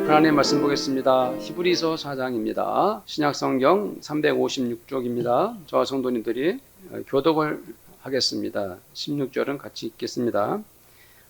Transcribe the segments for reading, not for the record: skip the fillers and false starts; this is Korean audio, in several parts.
하나님의 말씀 보겠습니다. 히브리서 4장입니다. 신약성경 356쪽입니다. 저와 성도님들이 교독을 하겠습니다. 16절은 같이 읽겠습니다.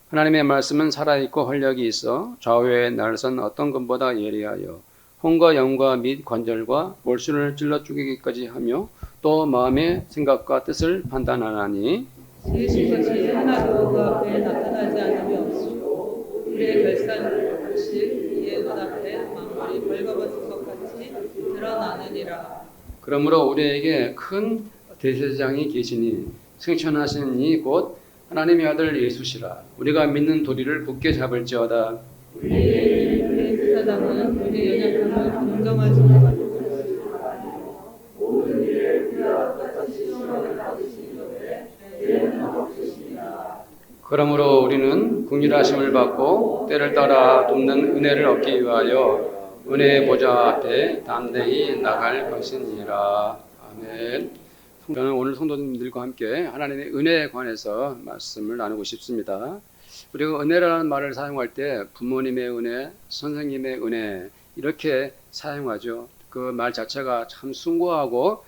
하나님의 말씀은 살아있고 활력이 있어 좌우에 날선 어떤 것보다 예리하여 혼과 영과 및 관절과 몰수를 찔러 죽이기까지 하며 또 마음의 생각과 뜻을 판단하나니 지으신 것이 하나도 그 앞에 나타나지 않음이 없으시고 우리의 결산하실 이의 눈앞에 만물이 벌거벗은 것 같이 드러나느니라. 그러므로 우리에게 큰 대제사장이 계시니 승천하신 이 곧 하나님의 아들 예수시라. 우리가 믿는 도리를 굳게 잡을지어다. 우리의 대제사장은 우리의 연약함을 동정하지 못하고 모든 일에 우리와 같이 시험을 받으시는데 죄는 없으시니라. 그러므로 우리는 긍휼하심을 받고 때를 따라 돕는 은혜를 얻기 위하여 은혜의 보좌 앞에 담대히 나갈 것이니라. 아멘. 저는 오늘 성도님들과 함께 하나님의 은혜에 관해서 말씀을 나누고 싶습니다. 우리가 은혜라는 말을 사용할 때 부모님의 은혜, 선생님의 은혜 이렇게 사용하죠. 그 말 자체가 참 숭고하고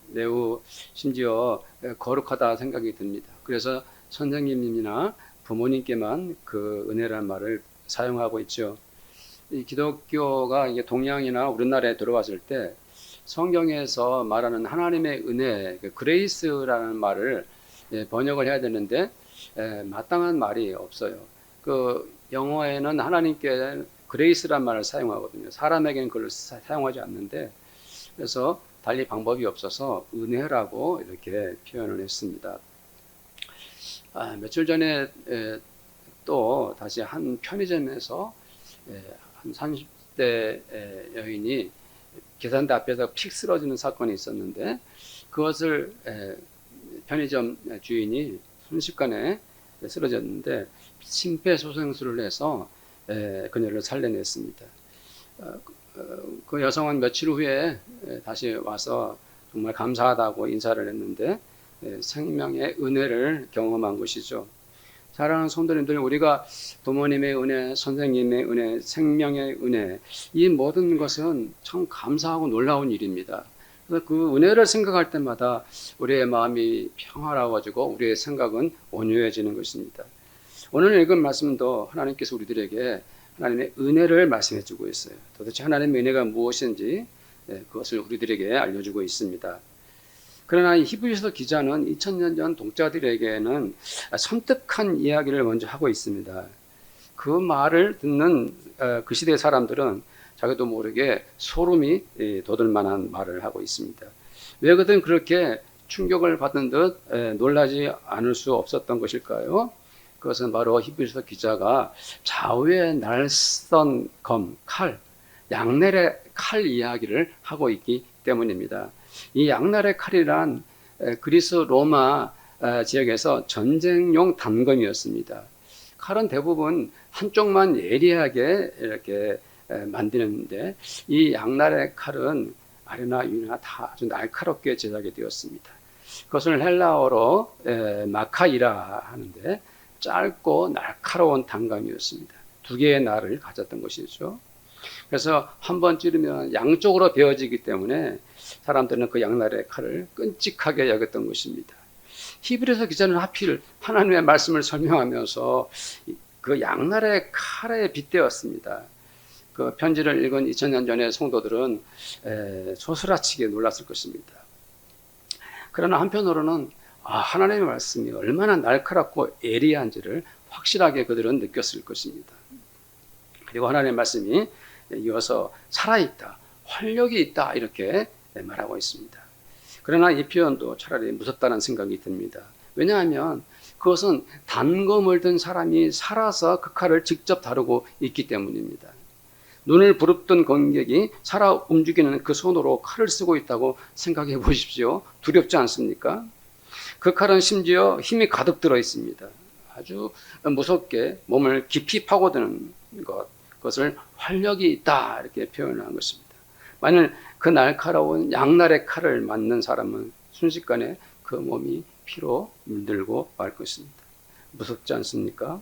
매우 심지어 거룩하다 생각이 듭니다. 그래서 선생님이나 부모님께만 그 은혜라는 말을 사용하고 있죠. 이 기독교가 이게 동양이나 우리나라에 들어왔을 때 성경에서 말하는 하나님의 은혜, 그레이스라는 말을 번역을 해야 되는데 마땅한 말이 없어요. 그 영어에는 하나님께 그레이스란 말을 사용하거든요. 사람에게는 그걸 사용하지 않는데 그래서 달리 방법이 없어서 은혜라고 이렇게 표현을 했습니다. 며칠 전에 또 다시 한 편의점에서 한 30대 여인이 계산대 앞에서 픽 쓰러지는 사건이 있었는데 그것을 편의점 주인이 순식간에 쓰러졌는데 심폐소생술을 해서 그녀를 살려냈습니다. 그 여성은 며칠 후에 다시 와서 정말 감사하다고 인사를 했는데 생명의 은혜를 경험한 것이죠. 사랑하는 성도님들, 우리가 부모님의 은혜, 선생님의 은혜, 생명의 은혜, 이 모든 것은 참 감사하고 놀라운 일입니다. 그래서 그 은혜를 생각할 때마다 우리의 마음이 평화로워지고 우리의 생각은 온유해지는 것입니다. 오늘 읽은 말씀도 하나님께서 우리들에게 하나님의 은혜를 말씀해 주고 있어요. 도대체 하나님의 은혜가 무엇인지 그것을 우리들에게 알려주고 있습니다. 그러나 이 히브리서 기자는 2000년 전 독자들에게는 섬뜩한 이야기를 먼저 하고 있습니다. 그 말을 듣는 그 시대 사람들은 자기도 모르게 소름이 돋을 만한 말을 하고 있습니다. 왜 그렇게 충격을 받은 듯 놀라지 않을 수 없었던 것일까요? 그것은 바로 히브리서 기자가 좌우에 날선 검, 칼, 양날의 칼 이야기를 하고 있기 때문입니다. 이 양날의 칼이란 그리스 로마 지역에서 전쟁용 단검이었습니다. 칼은 대부분 한쪽만 예리하게 이렇게 만드는데 이 양날의 칼은 아래나 위나 다 아주 날카롭게 제작이 되었습니다. 그것을 헬라어로 마카이라 하는데 짧고 날카로운 단검이었습니다. 두 개의 날을 가졌던 것이죠. 그래서 한 번 찌르면 양쪽으로 베어지기 때문에 사람들은 그 양날의 칼을 끔찍하게 여겼던 것입니다. 히브리서 기자는 하필 하나님의 말씀을 설명하면서 그 양날의 칼에 빗대었습니다. 그 편지를 읽은 2000년 전의 성도들은 소스라치게 놀랐을 것입니다. 그러나 한편으로는 하나님의 말씀이 얼마나 날카롭고 예리한지를 확실하게 그들은 느꼈을 것입니다. 그리고 하나님의 말씀이 이어서 살아있다, 활력이 있다 이렇게 말하고 있습니다. 그러나 이 표현도 차라리 무섭다는 생각이 듭니다. 왜냐하면 그것은 단검을 든 사람이 살아서 그 칼을 직접 다루고 있기 때문입니다. 눈을 부릅뜬 관객이 살아 움직이는 그 손으로 칼을 쓰고 있다고 생각해 보십시오. 두렵지 않습니까? 그 칼은 심지어 힘이 가득 들어 있습니다. 아주 무섭게 몸을 깊이 파고드는 그것을 활력이 있다 이렇게 표현한 것입니다. 만일 그 날카로운 양날의 칼을 맞는 사람은 순식간에 그 몸이 피로 물들고 말 것입니다. 무섭지 않습니까?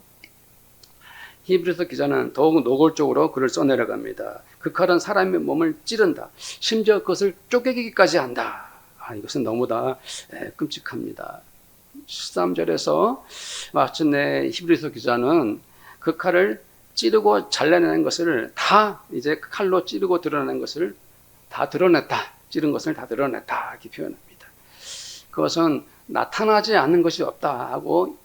히브리서 기자는 더욱 노골적으로 글을 써내려갑니다. 그 칼은 사람의 몸을 찌른다. 심지어 그것을 쪼개기까지 한다. 이것은 너무나 끔찍합니다. 13절에서 마침내 히브리서 기자는 그 칼을 찌르고 잘라내는 것을 다 이제 칼로 찌르고 드러내는 것을 다 드러냈다. 찌른 것을 다 드러냈다. 이렇게 표현합니다. 그것은 나타나지 않는 것이 없다 하고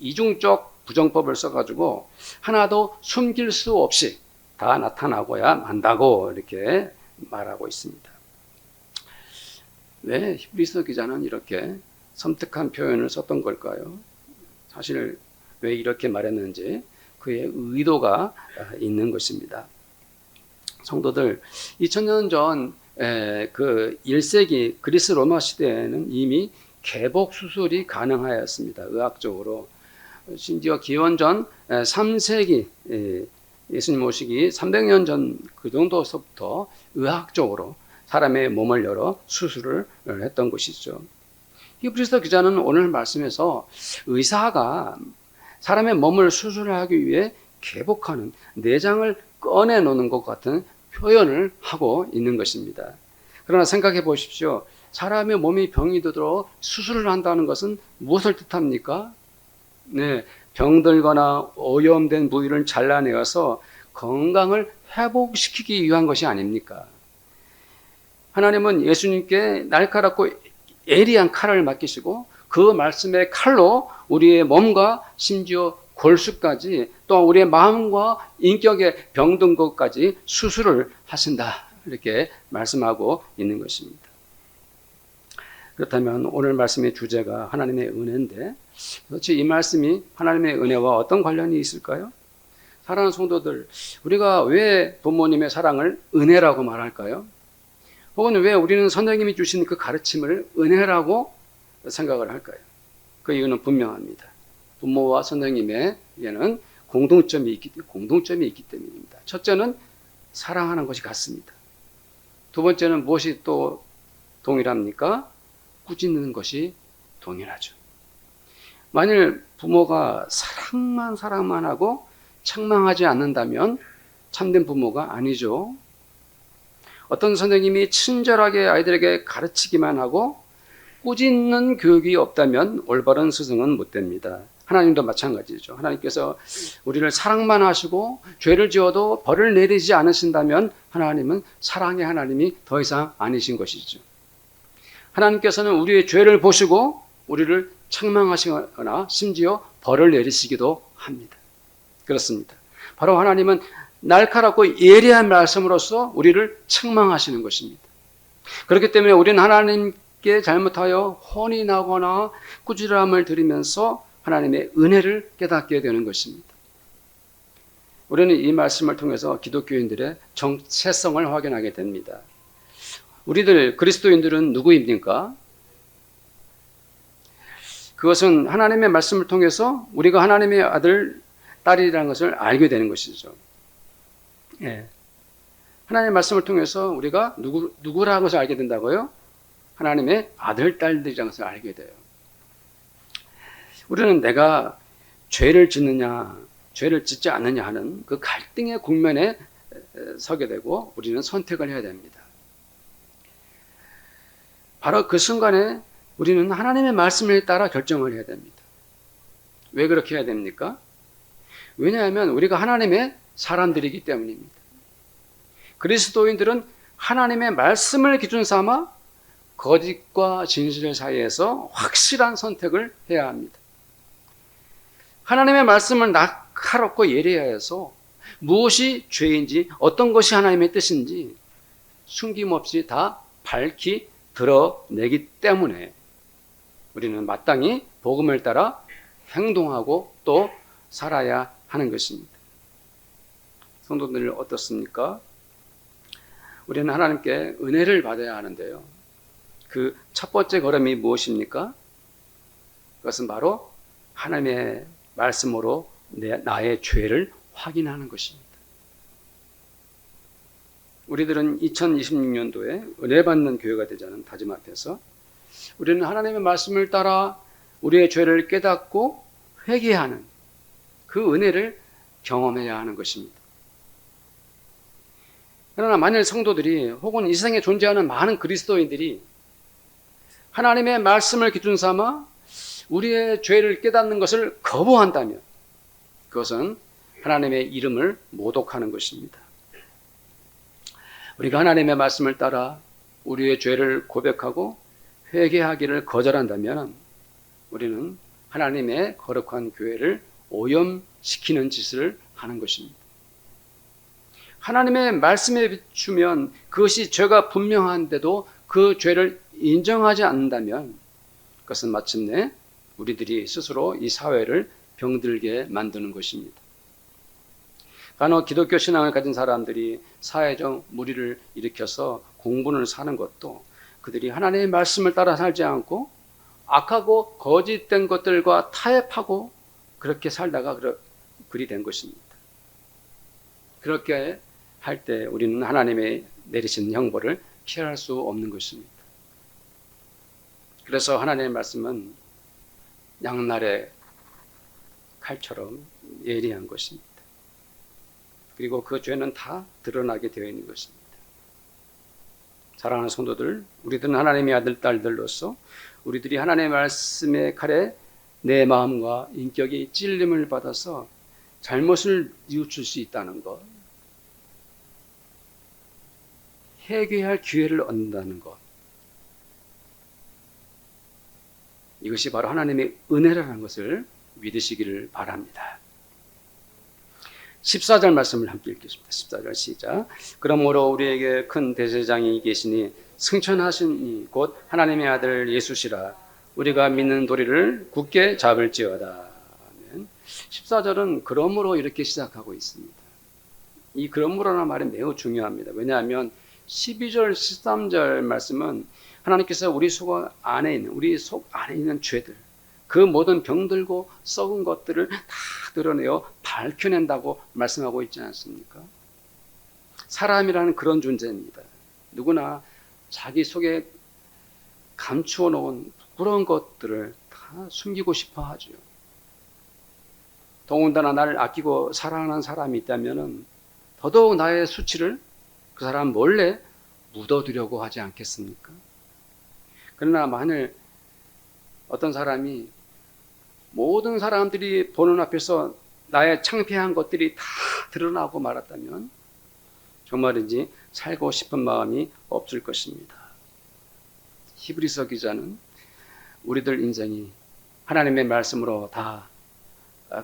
이중적 부정법을 써가지고 하나도 숨길 수 없이 다 나타나고야 만다고 이렇게 말하고 있습니다. 왜 히브리서 기자는 이렇게 섬뜩한 표현을 썼던 걸까요? 사실 왜 이렇게 말했는지 그의 의도가 있는 것입니다. 성도들, 2000년 전 그 1세기 그리스 로마 시대에는 이미 개복 수술이 가능하였습니다. 의학적으로. 심지어 기원전 3세기 예수님 오시기 300년 전 그 정도서부터 의학적으로 사람의 몸을 열어 수술을 했던 것이죠. 히브리서 기자는 오늘 말씀에서 의사가 사람의 몸을 수술하기 위해 개복하는 내장을 꺼내놓는 것 같은 표현을 하고 있는 것입니다. 그러나 생각해 보십시오. 사람의 몸이 병이 들어 수술을 한다는 것은 무엇을 뜻합니까? 네, 병들거나 오염된 부위를 잘라내어서 건강을 회복시키기 위한 것이 아닙니까? 하나님은 예수님께 날카롭고 예리한 칼을 맡기시고 그 말씀의 칼로 우리의 몸과 심지어 골수까지 또 우리의 마음과 인격에 병든 것까지 수술을 하신다. 이렇게 말씀하고 있는 것입니다. 그렇다면 오늘 말씀의 주제가 하나님의 은혜인데 도대체 이 말씀이 하나님의 은혜와 어떤 관련이 있을까요? 사랑하는 성도들, 우리가 왜 부모님의 사랑을 은혜라고 말할까요? 혹은 왜 우리는 선생님이 주신 그 가르침을 은혜라고 생각을 할까요? 그 이유는 분명합니다. 부모와 선생님에게는 공통점이 있기 때문입니다. 첫째는 사랑하는 것이 같습니다. 두 번째는 무엇이 또 동일합니까? 꾸짖는 것이 동일하죠. 만일 부모가 사랑만 하고 책망하지 않는다면 참된 부모가 아니죠. 어떤 선생님이 친절하게 아이들에게 가르치기만 하고 꾸짖는 교육이 없다면 올바른 스승은 못 됩니다. 하나님도 마찬가지죠. 하나님께서 우리를 사랑만 하시고 죄를 지어도 벌을 내리지 않으신다면 하나님은 사랑의 하나님이 더 이상 아니신 것이죠. 하나님께서는 우리의 죄를 보시고 우리를 책망하시거나 심지어 벌을 내리시기도 합니다. 그렇습니다. 바로 하나님은 날카롭고 예리한 말씀으로써 우리를 책망하시는 것입니다. 그렇기 때문에 우리는 하나님께 잘못하여 혼이 나거나 꾸지람을 들이면서 하나님의 은혜를 깨닫게 되는 것입니다. 우리는 이 말씀을 통해서 기독교인들의 정체성을 확인하게 됩니다. 우리들 그리스도인들은 누구입니까? 그것은 하나님의 말씀을 통해서 우리가 하나님의 아들, 딸이라는 것을 알게 되는 것이죠. 예. 하나님의 말씀을 통해서 우리가 누구라는 것을 알게 된다고요? 하나님의 아들, 딸들이라는 것을 알게 돼요. 우리는 내가 죄를 짓느냐, 죄를 짓지 않느냐 하는 그 갈등의 국면에 서게 되고 우리는 선택을 해야 됩니다. 바로 그 순간에 우리는 하나님의 말씀에 따라 결정을 해야 됩니다. 왜 그렇게 해야 됩니까? 왜냐하면 우리가 하나님의 사람들이기 때문입니다. 그리스도인들은 하나님의 말씀을 기준 삼아 거짓과 진실 사이에서 확실한 선택을 해야 합니다. 하나님의 말씀을 날카롭고 예리하여서 무엇이 죄인지 어떤 것이 하나님의 뜻인지 숨김없이 다 밝히 드러내기 때문에 우리는 마땅히 복음을 따라 행동하고 또 살아야 하는 것입니다. 성도들 어떻습니까? 우리는 하나님께 은혜를 받아야 하는데요. 그 첫 번째 걸음이 무엇입니까? 그것은 바로 하나님의 말씀으로 나의 죄를 확인하는 것입니다. 우리들은 2026년도에 은혜 받는 교회가 되자는 다짐 앞에서 우리는 하나님의 말씀을 따라 우리의 죄를 깨닫고 회개하는 그 은혜를 경험해야 하는 것입니다. 그러나 만일 성도들이 혹은 이 세상에 존재하는 많은 그리스도인들이 하나님의 말씀을 기준 삼아 우리의 죄를 깨닫는 것을 거부한다면 그것은 하나님의 이름을 모독하는 것입니다. 우리가 하나님의 말씀을 따라 우리의 죄를 고백하고 회개하기를 거절한다면 우리는 하나님의 거룩한 교회를 오염시키는 짓을 하는 것입니다. 하나님의 말씀에 비추면 그것이 죄가 분명한데도 그 죄를 인정하지 않는다면 그것은 마침내 우리들이 스스로 이 사회를 병들게 만드는 것입니다. 간혹 기독교 신앙을 가진 사람들이 사회적 무리를 일으켜서 공분을 사는 것도 그들이 하나님의 말씀을 따라 살지 않고 악하고 거짓된 것들과 타협하고 그렇게 살다가 그리 된 것입니다. 그렇게 할 때 우리는 하나님의 내리신 형벌을 피할 수 없는 것입니다. 그래서 하나님의 말씀은 양날의 칼처럼 예리한 것입니다. 그리고 그 죄는 다 드러나게 되어 있는 것입니다. 사랑하는 성도들, 우리들은 하나님의 아들, 딸들로서 우리들이 하나님의 말씀의 칼에 내 마음과 인격이 찔림을 받아서 잘못을 뉘우칠 수 있다는 것, 회개할 기회를 얻는다는 것, 이것이 바로 하나님의 은혜라는 것을 믿으시기를 바랍니다. 14절 말씀을 함께 읽겠습니다. 14절 시작. 그러므로 우리에게 큰 대제사장이 계시니 승천하신 곧 하나님의 아들 예수시라. 우리가 믿는 도리를 굳게 잡을지어다. 14절은 그러므로 이렇게 시작하고 있습니다. 이 그러므로라는 말이 매우 중요합니다. 왜냐하면 12절, 13절 말씀은 하나님께서 우리 속 안에 있는 죄들, 그 모든 병들고 썩은 것들을 다 드러내어 밝혀낸다고 말씀하고 있지 않습니까? 사람이라는 그런 존재입니다. 누구나 자기 속에 감추어 놓은 부끄러운 것들을 다 숨기고 싶어 하죠. 더군다나 나를 아끼고 사랑하는 사람이 있다면 더더욱 나의 수치를 그 사람 몰래 묻어두려고 하지 않겠습니까? 그러나 만일 어떤 사람이 모든 사람들이 보는 앞에서 나의 창피한 것들이 다 드러나고 말았다면 정말인지 살고 싶은 마음이 없을 것입니다. 히브리서 기자는 우리들 인생이 하나님의 말씀으로 다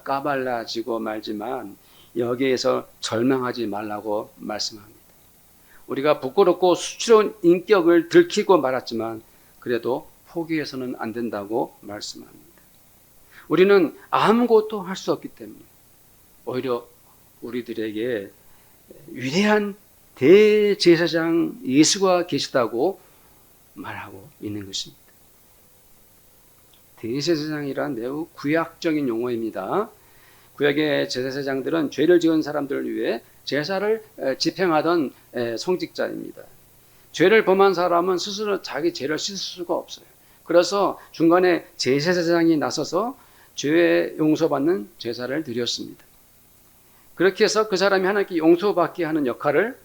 까발라지고 말지만 여기에서 절망하지 말라고 말씀합니다. 우리가 부끄럽고 수치로운 인격을 들키고 말았지만 그래도 포기해서는 안 된다고 말씀합니다. 우리는 아무것도 할 수 없기 때문에 오히려 우리들에게 위대한 대제사장 예수가 계시다고 말하고 있는 것입니다. 대제사장이란 매우 구약적인 용어입니다. 구약의 제사장들은 죄를 지은 사람들을 위해 제사를 집행하던 성직자입니다. 죄를 범한 사람은 스스로 자기 죄를 씻을 수가 없어요. 그래서 중간에 제사장이 나서서 죄 용서받는 제사를 드렸습니다. 그렇게 해서 그 사람이 하나님께 용서받게 하는 역할을,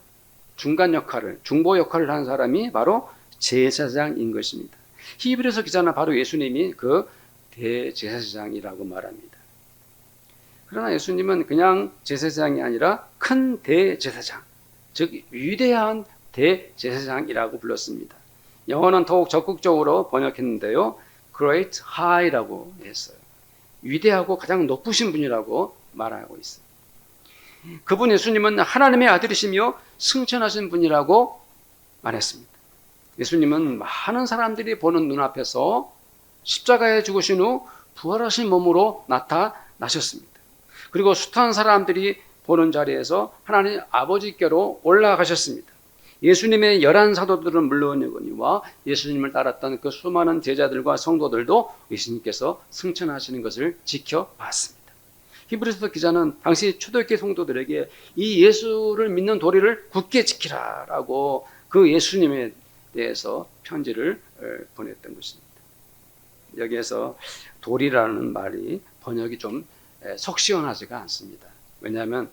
중간 역할을, 중보 역할을 하는 사람이 바로 제사장인 것입니다. 히브리서 기자는 바로 예수님이 그 대제사장이라고 말합니다. 그러나 예수님은 그냥 제사장이 아니라 큰 대제사장, 즉 위대한 대제사장이라고 불렀습니다. 영어는 더욱 적극적으로 번역했는데요, Great High라고 했어요. 위대하고 가장 높으신 분이라고 말하고 있어요. 그분 예수님은 하나님의 아들이시며 승천하신 분이라고 말했습니다. 예수님은 많은 사람들이 보는 눈앞에서 십자가에 죽으신 후 부활하신 몸으로 나타나셨습니다. 그리고 숱한 사람들이 보는 자리에서 하나님 아버지께로 올라가셨습니다. 예수님의 11사도들은 물론이거니와 예수님을 따랐던 그 수많은 제자들과 성도들도 예수님께서 승천하시는 것을 지켜봤습니다. 히브리서 기자는 당시 초대교회 성도들에게 이 예수를 믿는 도리를 굳게 지키라라고 그 예수님에 대해서 편지를 보냈던 것입니다. 여기에서 도리라는 말이 번역이 좀 속 시원하지가 않습니다. 왜냐하면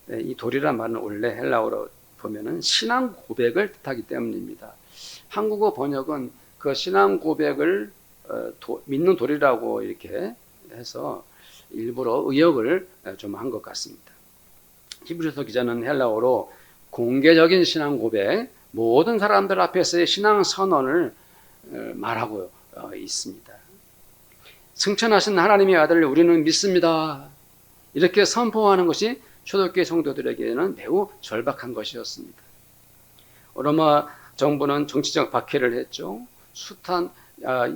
이 도리란 말은 원래 헬라어로 보면은 신앙 고백을 뜻하기 때문입니다. 한국어 번역은 그 신앙 고백을 믿는 도리라고 이렇게 해서 일부러 의역을 좀 한 것 같습니다. 히브리서 기자는 헬라어로 공개적인 신앙 고백, 모든 사람들 앞에서의 신앙 선언을 말하고 있습니다. 승천하신 하나님의 아들 우리는 믿습니다. 이렇게 선포하는 것이 초대교회 성도들에게는 매우 절박한 것이었습니다. 로마 정부는 정치적 박해를 했죠. 숱한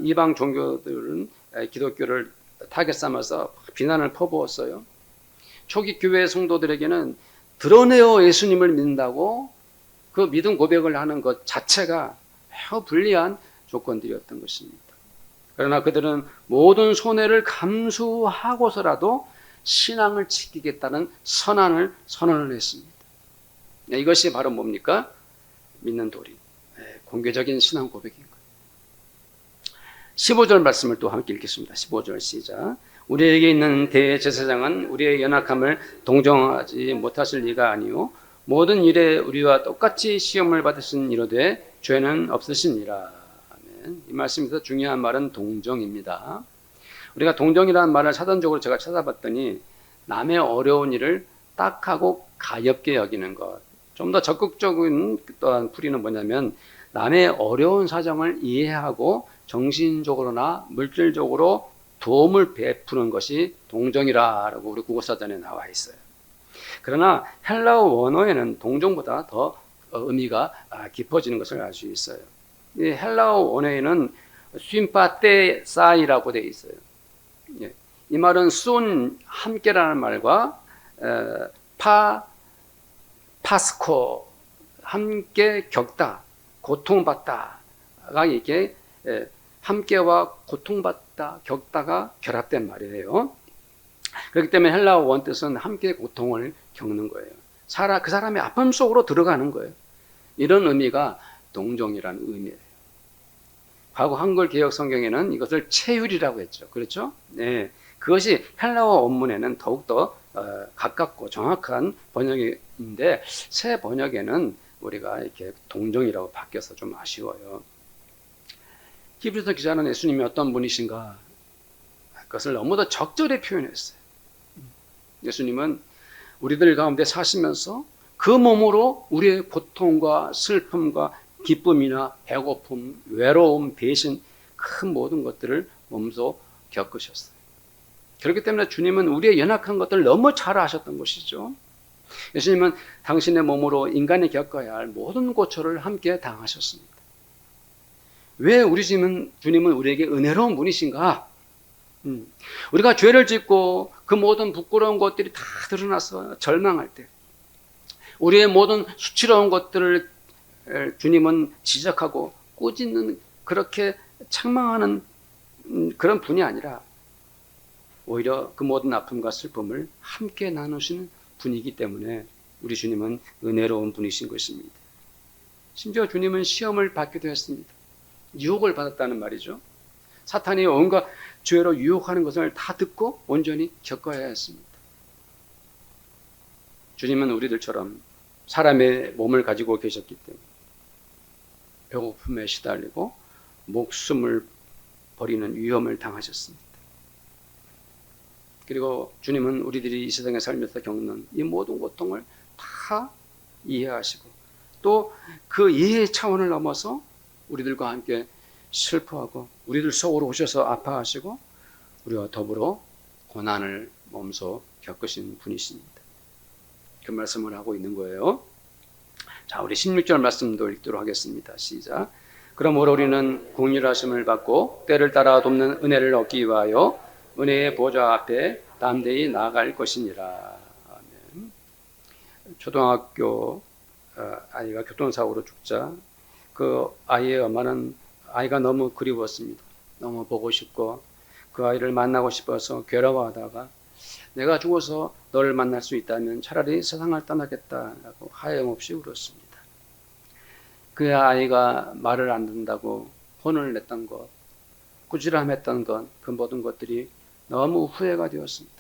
이방 종교들은 기독교를 타겟 삼아서 비난을 퍼부었어요. 초기 교회 성도들에게는 드러내어 예수님을 믿는다고 그 믿음 고백을 하는 것 자체가 매우 불리한 조건들이었던 것입니다. 그러나 그들은 모든 손해를 감수하고서라도 신앙을 지키겠다는 선언을 했습니다. 이것이 바로 뭡니까? 믿는 도리, 공개적인 신앙 고백인 거예요. 15절 말씀을 또 함께 읽겠습니다. 15절 시작. 우리에게 있는 대제사장은 우리의 연약함을 동정하지 못하실 리가 아니요 모든 일에 우리와 똑같이 시험을 받으신 이로되 죄는 없으시니라. 아멘. 이 말씀에서 중요한 말은 동정입니다. 우리가 동정이라는 말을 사전적으로 제가 찾아봤더니 남의 어려운 일을 딱하고 가볍게 여기는 것. 좀 더 적극적인 또한 풀이는 뭐냐면 남의 어려운 사정을 이해하고 정신적으로나 물질적으로 도움을 베푸는 것이 동정이라고 우리 국어사전에 나와 있어요. 그러나 헬라어 원어에는 동정보다 더 의미가 깊어지는 것을 알 수 있어요. 이 헬라어 원어에는 심파테사이라고 되어 있어요. 이 말은 순 함께라는 말과 파스코 함께 겪다, 고통받다가 이게 함께와 고통받다, 겪다가 결합된 말이에요. 그렇기 때문에 헬라어 원뜻은 함께 고통을 겪는 거예요. 그 사람의 아픔 속으로 들어가는 거예요. 이런 의미가 동정이라는 의미예요. 과거 한글 개역 성경에는 이것을 체휼이라고 했죠. 그렇죠? 네. 그것이 헬라어 원문에는 더욱더 가깝고 정확한 번역인데 새 번역에는 우리가 이렇게 동정이라고 바뀌어서 좀 아쉬워요. 히브리서 기자는 예수님이 어떤 분이신가? 그것을 너무도 적절히 표현했어요. 예수님은 우리들 가운데 사시면서 그 몸으로 우리의 고통과 슬픔과 기쁨이나 배고픔, 외로움, 배신, 큰 모든 것들을 몸소 겪으셨어요. 그렇기 때문에 주님은 우리의 연약한 것들을 너무 잘 아셨던 것이죠. 예수님은 당신의 몸으로 인간이 겪어야 할 모든 고초를 함께 당하셨습니다. 왜 우리 주님은 우리에게 은혜로운 분이신가? 우리가 죄를 짓고 그 모든 부끄러운 것들이 다 드러나서 절망할 때 우리의 모든 수치로운 것들을 주님은 지적하고 꾸짖는 그렇게 책망하는 그런 분이 아니라 오히려 그 모든 아픔과 슬픔을 함께 나누시는 분이기 때문에 우리 주님은 은혜로운 분이신 것입니다. 심지어 주님은 시험을 받기도 했습니다. 유혹을 받았다는 말이죠. 사탄이 온갖 죄로 유혹하는 것을 다 듣고 온전히 겪어야 했습니다. 주님은 우리들처럼 사람의 몸을 가지고 계셨기 때문에 배고픔에 시달리고 목숨을 버리는 위험을 당하셨습니다. 그리고 주님은 우리들이 이 세상에 살면서 겪는 이 모든 고통을 다 이해하시고 또 그 이해 차원을 넘어서 우리들과 함께 슬퍼하고 우리들 속으로 오셔서 아파하시고 우리와 더불어 고난을 몸소 겪으신 분이십니다. 그 말씀을 하고 있는 거예요. 자, 우리 16절 말씀도 읽도록 하겠습니다. 시작. 그러므로 우리는 긍휼하심을 받고 때를 따라 돕는 은혜를 얻기 위하여 은혜의 보좌 앞에 담대히 나아갈 것이니라. 아멘. 초등학교 아이가 교통사고로 죽자 그 아이의 엄마는 아이가 너무 그리웠습니다. 너무 보고 싶고 그 아이를 만나고 싶어서 괴로워하다가 내가 죽어서 너를 만날 수 있다면 차라리 세상을 떠나겠다라고 하염없이 울었습니다. 그 아이가 말을 안 듣는다고 혼을 냈던 것, 꾸지람했던 것, 그 모든 것들이 너무 후회가 되었습니다.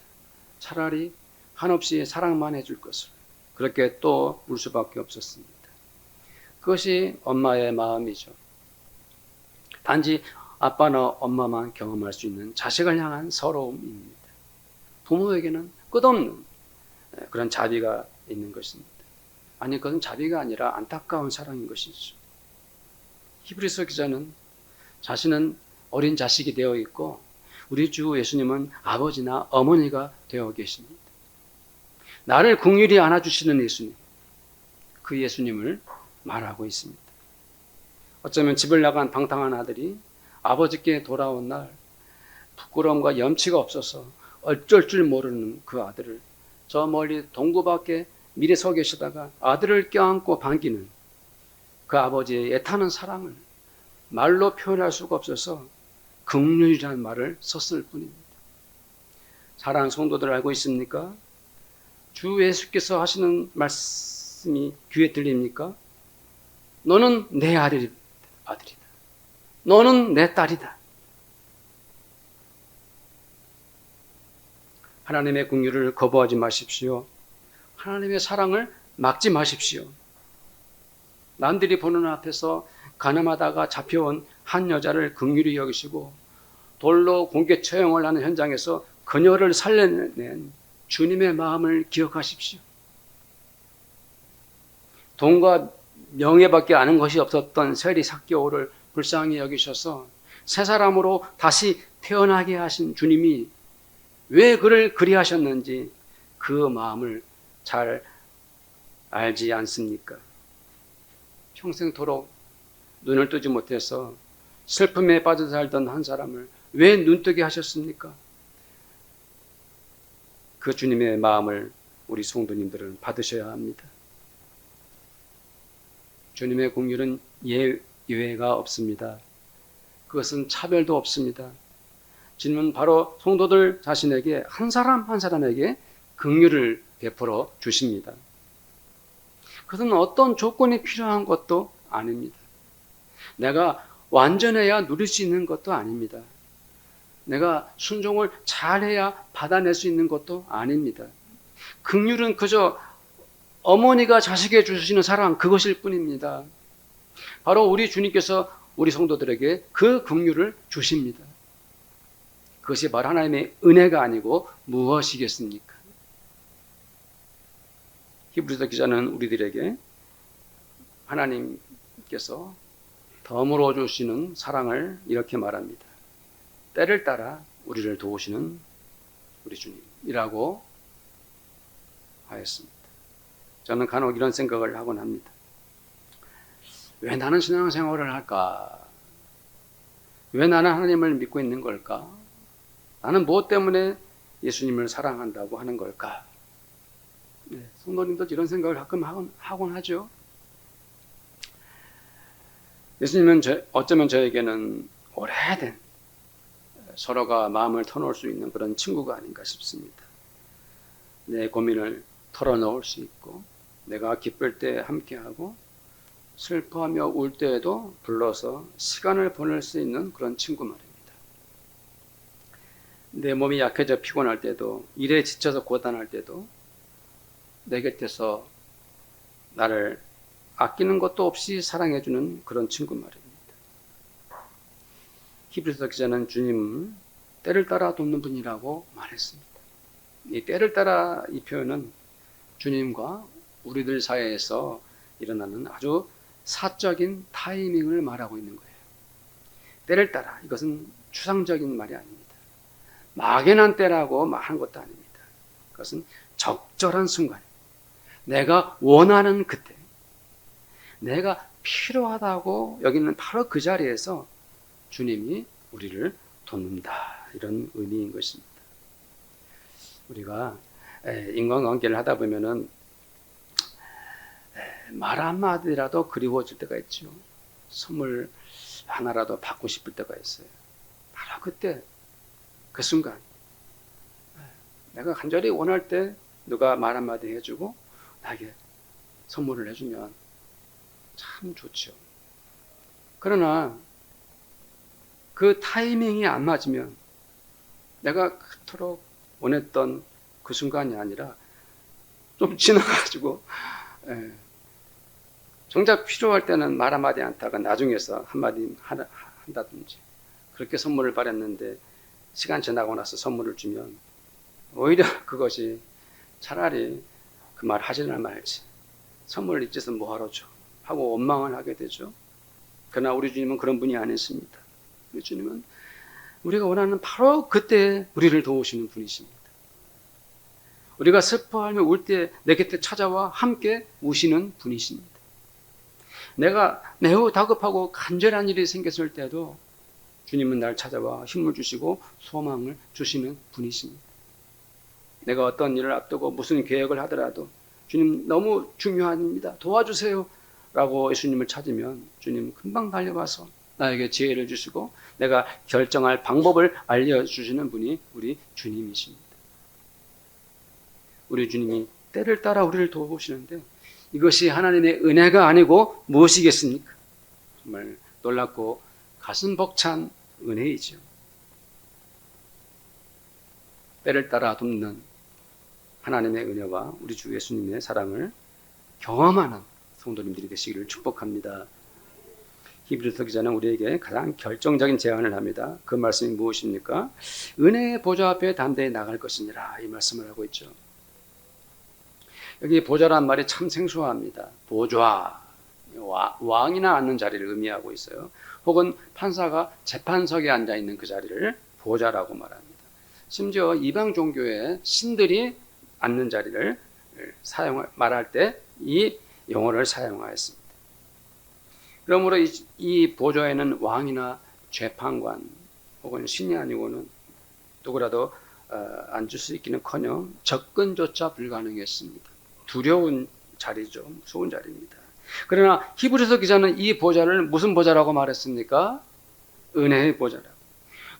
차라리 한없이 사랑만 해줄 것을 그렇게 또 울 수밖에 없었습니다. 그것이 엄마의 마음이죠. 단지 아빠나 엄마만 경험할 수 있는 자식을 향한 서러움입니다. 부모에게는 끝없는 그런 자비가 있는 것입니다. 아니, 그건 자비가 아니라 안타까운 사랑인 것이죠. 히브리서 기자는 자신은 어린 자식이 되어 있고 우리 주 예수님은 아버지나 어머니가 되어 계십니다. 나를 긍휼히 안아주시는 예수님, 그 예수님을 말하고 있습니다. 어쩌면 집을 나간 방탕한 아들이 아버지께 돌아온 날 부끄러움과 염치가 없어서 어쩔 줄 모르는 그 아들을 저 멀리 동구 밖에 미리 서 계시다가 아들을 껴안고 반기는 그 아버지의 애타는 사랑을 말로 표현할 수가 없어서 긍휼이라는 말을 썼을 뿐입니다. 사랑하는 성도들 알고 있습니까? 주 예수께서 하시는 말씀이 귀에 들립니까? 너는 내 아들이다. 너는 내 딸이다. 하나님의 긍휼을 거부하지 마십시오. 하나님의 사랑을 막지 마십시오. 남들이 보는 앞에서 가늠하다가 잡혀온 한 여자를 긍휼히 여기시고 돌로 공개 처형을 하는 현장에서 그녀를 살려낸 주님의 마음을 기억하십시오. 돈과 명예밖에 아는 것이 없었던 세리 삭개오를 불쌍히 여기셔서 새 사람으로 다시 태어나게 하신 주님이 왜 그를 그리하셨는지 그 마음을 잘 알지 않습니까? 평생토록 눈을 뜨지 못해서 슬픔에 빠져 살던 한 사람을 왜 눈뜨게 하셨습니까? 그 주님의 마음을 우리 성도님들은 받으셔야 합니다. 주님의 긍휼은 예외가 없습니다. 그것은 차별도 없습니다. 주님은 바로 성도들 자신에게 한 사람 한 사람에게 긍휼을 베풀어 주십니다. 그것은 어떤 조건이 필요한 것도 아닙니다. 내가 완전해야 누릴 수 있는 것도 아닙니다. 내가 순종을 잘해야 받아낼 수 있는 것도 아닙니다. 긍휼은 그저 어머니가 자식에게 주시는 사랑, 그것일 뿐입니다. 바로 우리 주님께서 우리 성도들에게 그 긍휼을 주십니다. 그것이 바로 하나님의 은혜가 아니고 무엇이겠습니까? 히브리서 기자는 우리들에게 하나님께서 덤으로 주시는 사랑을 이렇게 말합니다. 때를 따라 우리를 도우시는 우리 주님이라고 하였습니다. 저는 간혹 이런 생각을 하곤 합니다. 왜 나는 신앙생활을 할까? 왜 나는 하나님을 믿고 있는 걸까? 나는 무엇 때문에 예수님을 사랑한다고 하는 걸까? 네, 성도님도 이런 생각을 가끔 하곤 하죠. 예수님은 어쩌면 저에게는 오래된 서로가 마음을 터놓을 수 있는 그런 친구가 아닌가 싶습니다. 내 고민을 털어놓을 수 있고 내가 기쁠 때 함께하고 슬퍼하며 울 때에도 불러서 시간을 보낼 수 있는 그런 친구 말입니다. 내 몸이 약해져 피곤할 때도 일에 지쳐서 고단할 때도 내 곁에서 나를 아끼는 것도 없이 사랑해주는 그런 친구 말입니다. 히브리서 기자는 주님을 때를 따라 돕는 분이라고 말했습니다. 이 때를 따라 이 표현은 주님과 우리들 사이에서 일어나는 아주 사적인 타이밍을 말하고 있는 거예요. 때를 따라, 이것은 추상적인 말이 아닙니다. 막연한 때라고 말한 것도 아닙니다. 그것은 적절한 순간, 내가 원하는 그때, 내가 필요하다고 여기는 바로 그 자리에서 주님이 우리를 돕는다, 이런 의미인 것입니다. 우리가 인간관계를 하다 보면은 말 한마디라도 그리워질 때가 있죠. 선물 하나라도 받고 싶을 때가 있어요. 바로 그때, 그 순간 내가 간절히 원할 때 누가 말 한마디 해주고 나에게 선물을 해주면 참 좋죠. 그러나 그 타이밍이 안 맞으면 내가 그토록 원했던 그 순간이 아니라 좀 지나가지고 정작 필요할 때는 말 한마디 않다가 나중에서 한마디 한다든지 그렇게 선물을 받았는데 시간 지나고 나서 선물을 주면 오히려 그것이 차라리 그 말 하지나 말지 선물을 잊어서 뭐하러 줘 하고 원망을 하게 되죠. 그러나 우리 주님은 그런 분이 아니십니다. 우리 주님은 우리가 원하는 바로 그때 우리를 도우시는 분이십니다. 우리가 슬퍼하며 울 때 내 곁에 찾아와 함께 우시는 분이십니다. 내가 매우 다급하고 간절한 일이 생겼을 때도 주님은 날 찾아와 힘을 주시고 소망을 주시는 분이십니다. 내가 어떤 일을 앞두고 무슨 계획을 하더라도 주님 너무 중요합니다. 도와주세요 라고 예수님을 찾으면 주님 금방 달려와서 나에게 지혜를 주시고 내가 결정할 방법을 알려주시는 분이 우리 주님이십니다. 우리 주님이 때를 따라 우리를 도우시는데 이것이 하나님의 은혜가 아니고 무엇이겠습니까? 정말 놀랍고 가슴 벅찬 은혜이죠. 때를 따라 돕는 하나님의 은혜와 우리 주 예수님의 사랑을 경험하는 성도님들이 되시기를 축복합니다. 히브리서 기자는 우리에게 가장 결정적인 제안을 합니다. 그 말씀이 무엇입니까? 은혜의 보좌 앞에 담대히 나갈 것이니라 이 말씀을 하고 있죠. 여기 보좌란 말이 참 생소합니다. 보좌, 왕이나 앉는 자리를 의미하고 있어요. 혹은 판사가 재판석에 앉아있는 그 자리를 보좌라고 말합니다. 심지어 이방 종교의 신들이 앉는 자리를 말할 때 이 용어를 사용하였습니다. 그러므로 이 보좌에는 왕이나 재판관 혹은 신이 아니고는 누구라도 앉을 수 있기는커녕 접근조차 불가능했습니다. 두려운 자리죠. 무서운 자리입니다. 그러나 히브리서 기자는 이 보좌를 무슨 보좌라고 말했습니까? 은혜의 보좌라고.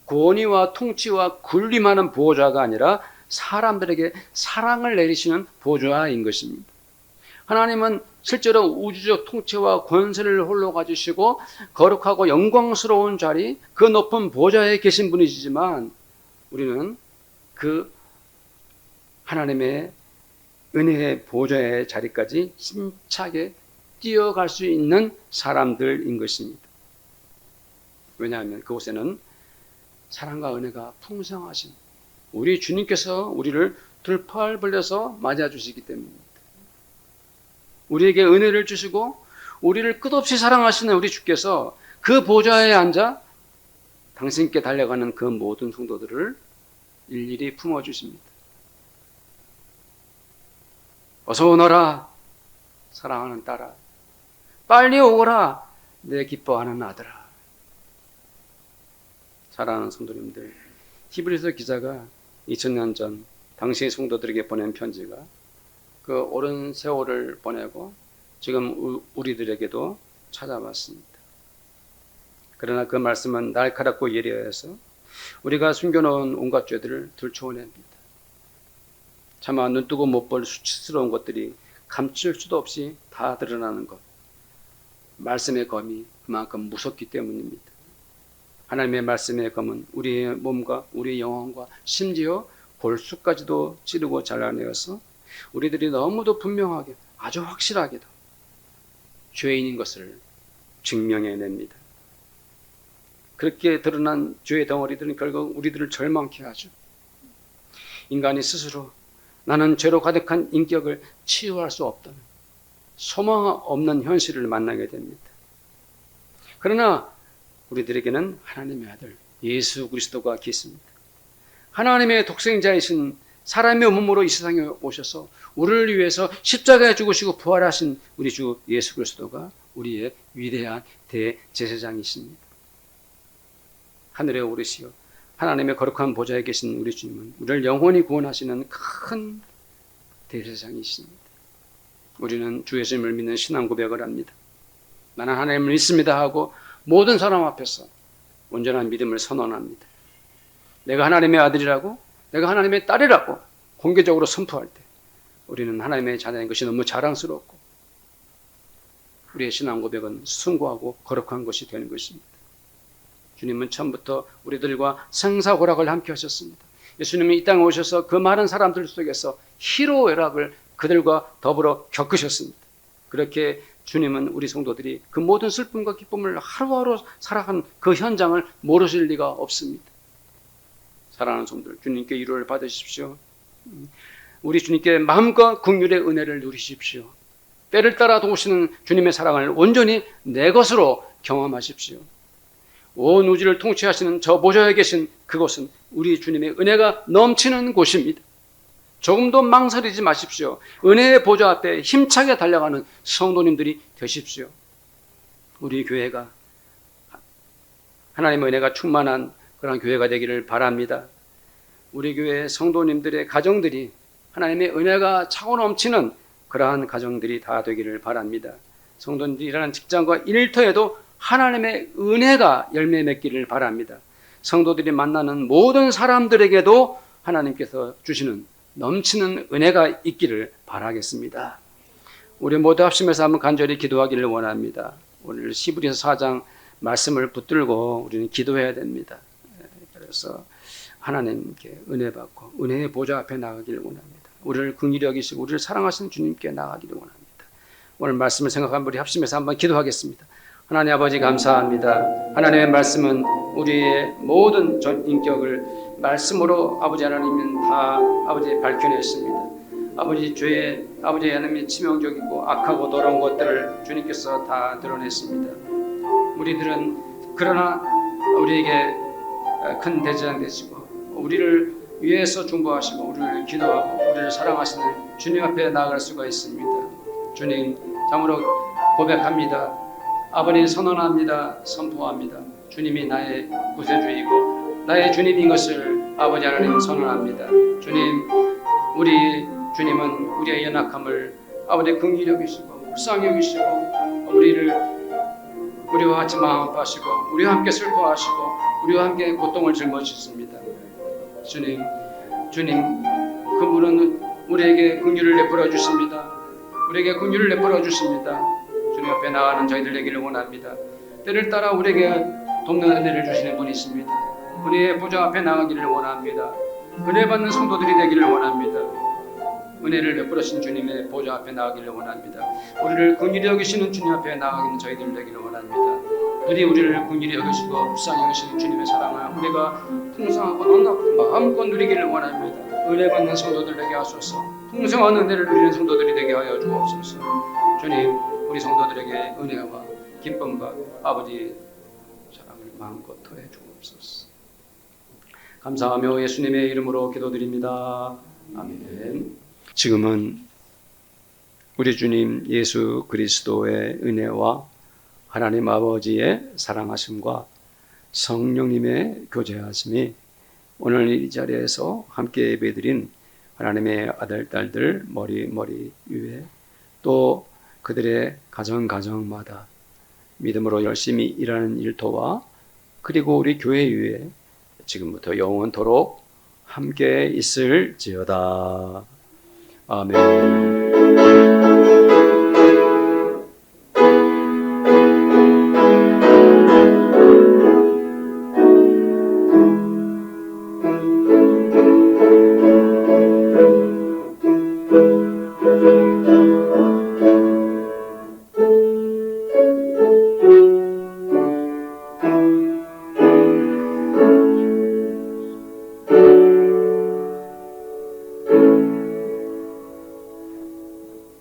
권위와 통치와 군림하는 보좌가 아니라 사람들에게 사랑을 내리시는 보좌인 것입니다. 하나님은 실제로 우주적 통치와 권세를 홀로 가지시고 거룩하고 영광스러운 자리, 그 높은 보좌에 계신 분이시지만 우리는 그 하나님의 은혜의 보좌의 자리까지 힘차게 뛰어갈 수 있는 사람들인 것입니다. 왜냐하면 그곳에는 사랑과 은혜가 풍성하신 우리 주님께서 우리를 둘 팔 벌려서 맞아주시기 때문입니다. 우리에게 은혜를 주시고 우리를 끝없이 사랑하시는 우리 주께서 그 보좌에 앉아 당신께 달려가는 그 모든 성도들을 일일이 품어주십니다. 어서 오너라 사랑하는 딸아, 빨리 오거라 내 기뻐하는 아들아. 사랑하는 성도님들, 히브리서 기자가 2000년 전 당시의 성도들에게 보낸 편지가 그 오랜 세월을 보내고 지금 우리들에게도 찾아왔습니다. 그러나 그 말씀은 날카롭고 예리해서 우리가 숨겨놓은 온갖 죄들을 들춰냅니다. 차마 눈뜨고 못 볼 수치스러운 것들이 감출 수도 없이 다 드러나는 것, 말씀의 검이 그만큼 무섭기 때문입니다. 하나님의 말씀의 검은 우리의 몸과 우리의 영혼과 심지어 골수까지도 찌르고 잘라내어서 우리들이 너무도 분명하게 아주 확실하게도 죄인인 것을 증명해냅니다. 그렇게 드러난 죄의 덩어리들은 결국 우리들을 절망케 하죠. 인간이 스스로 나는 죄로 가득한 인격을 치유할 수 없다는 소망 없는 현실을 만나게 됩니다. 그러나 우리들에게는 하나님의 아들 예수 그리스도가 계십니다. 하나님의 독생자이신 사람의 몸으로 이 세상에 오셔서 우리를 위해서 십자가에 죽으시고 부활하신 우리 주 예수 그리스도가 우리의 위대한 대제사장이십니다. 하늘에 오르시어 하나님의 거룩한 보좌에 계신 우리 주님은 우리를 영원히 구원하시는 큰 대제사장이십니다. 우리는 주 예수님을 믿는 신앙 고백을 합니다. 나는 하나님을 믿습니다 하고 모든 사람 앞에서 온전한 믿음을 선언합니다. 내가 하나님의 아들이라고, 내가 하나님의 딸이라고 공개적으로 선포할 때 우리는 하나님의 자녀인 것이 너무 자랑스럽고 우리의 신앙 고백은 숭고하고 거룩한 것이 되는 것입니다. 주님은 처음부터 우리들과 생사고락을 함께 하셨습니다. 예수님이 이 땅에 오셔서 그 많은 사람들 속에서 희로애락을 그들과 더불어 겪으셨습니다. 그렇게 주님은 우리 성도들이 그 모든 슬픔과 기쁨을 하루하루 살아간 그 현장을 모르실 리가 없습니다. 사랑하는 성도들, 주님께 위로를 받으십시오. 우리 주님께 마음과 긍휼의 은혜를 누리십시오. 때를 따라 도우시는 주님의 사랑을 온전히 내 것으로 경험하십시오. 온 우주를 통치하시는 저 보좌에 계신 그곳은 우리 주님의 은혜가 넘치는 곳입니다. 조금도 망설이지 마십시오. 은혜의 보좌 앞에 힘차게 달려가는 성도님들이 되십시오. 우리 교회가 하나님의 은혜가 충만한 그런 교회가 되기를 바랍니다. 우리 교회 성도님들의 가정들이 하나님의 은혜가 차고 넘치는 그러한 가정들이 다 되기를 바랍니다. 성도님들이 일하는 직장과 일터에도 하나님의 은혜가 열매 맺기를 바랍니다. 성도들이 만나는 모든 사람들에게도 하나님께서 주시는 넘치는 은혜가 있기를 바라겠습니다. 우리 모두 합심해서 한번 간절히 기도하기를 원합니다. 오늘 히브리서 4장 말씀을 붙들고 우리는 기도해야 됩니다. 그래서 하나님께 은혜 받고 은혜의 보좌 앞에 나가기를 원합니다. 우리를 긍휼히 여기시고 우리를 사랑하시는 주님께 나가기를 원합니다. 오늘 말씀을 생각한 우리 합심해서 한번 기도하겠습니다. 하나님 아버지 감사합니다. 하나님의 말씀은 우리의 모든 전 인격을 말씀으로 아버지 하나님은 다 아버지 밝혀냈습니다. 아버지 죄의 아버지 하나님의 치명적이고 악하고 더러운 것들을 주님께서 다 드러냈습니다. 우리들은 그러나 우리에게 큰 대장 되시고 우리를 위해서 중보하시고 우리를 기도하고 우리를 사랑하시는 주님 앞에 나아갈 수가 있습니다. 주님 참으로 고백합니다. 아버님 선언합니다. 선포합니다. 주님이 나의 구세주이고 나의 주님인 것을 아버지 하나님 선언합니다. 주님, 우리 주님은 우리의 연약함을 아버지 긍휼히 여기시고 불쌍히 여기시고 우리와 같이 마음 아파하시고 우리와 함께 슬퍼하시고 우리와 함께 고통을 짊어지십니다. 주님 그분은 우리에게 긍휼을 베풀어 주십니다. 우리에게 긍휼을 베풀어 주십니다. 주님 앞에 나가는 저희들 되기를 원합니다. 때를 따라 우리에게 돕는 은혜를 주시는 분이십니다. 은혜의 보좌 앞에 나가기를 원합니다. 은혜 받는 성도들이 되기를 원합니다. 은혜를 베풀으신 주님의 보좌 앞에 나가기를 원합니다. 우리를 긍휼히 여기시는 주님 앞에 나가기는 저희들 되기를 원합니다. 그리 우리를 긍휼히 여기시고 불쌍히 여기시는 주님의 사랑을 우리가 풍성하고 넉넉히 마음껏 누리기를 원합니다. 은혜 받는 성도들 되게 하소서. 풍성한 은혜를 누리는 성도들이 되게 하여 주옵소서. 주님, 우리 성도들에게 은혜와 기쁨과 아버지 사랑을 마음껏 더해 주옵소서. 감사하며 예수님의 이름으로 기도드립니다. 아멘. 지금은 우리 주님 예수 그리스도의 은혜와 하나님 아버지의 사랑하심과 성령님의 교제하심이 오늘 이 자리에서 함께 예배드린 하나님의 아들, 딸들 머리 위에 또 그들의 가정마다 믿음으로 열심히 일하는 일터와 그리고 우리 교회 위에 지금부터 영원토록 함께 있을지어다. 아멘.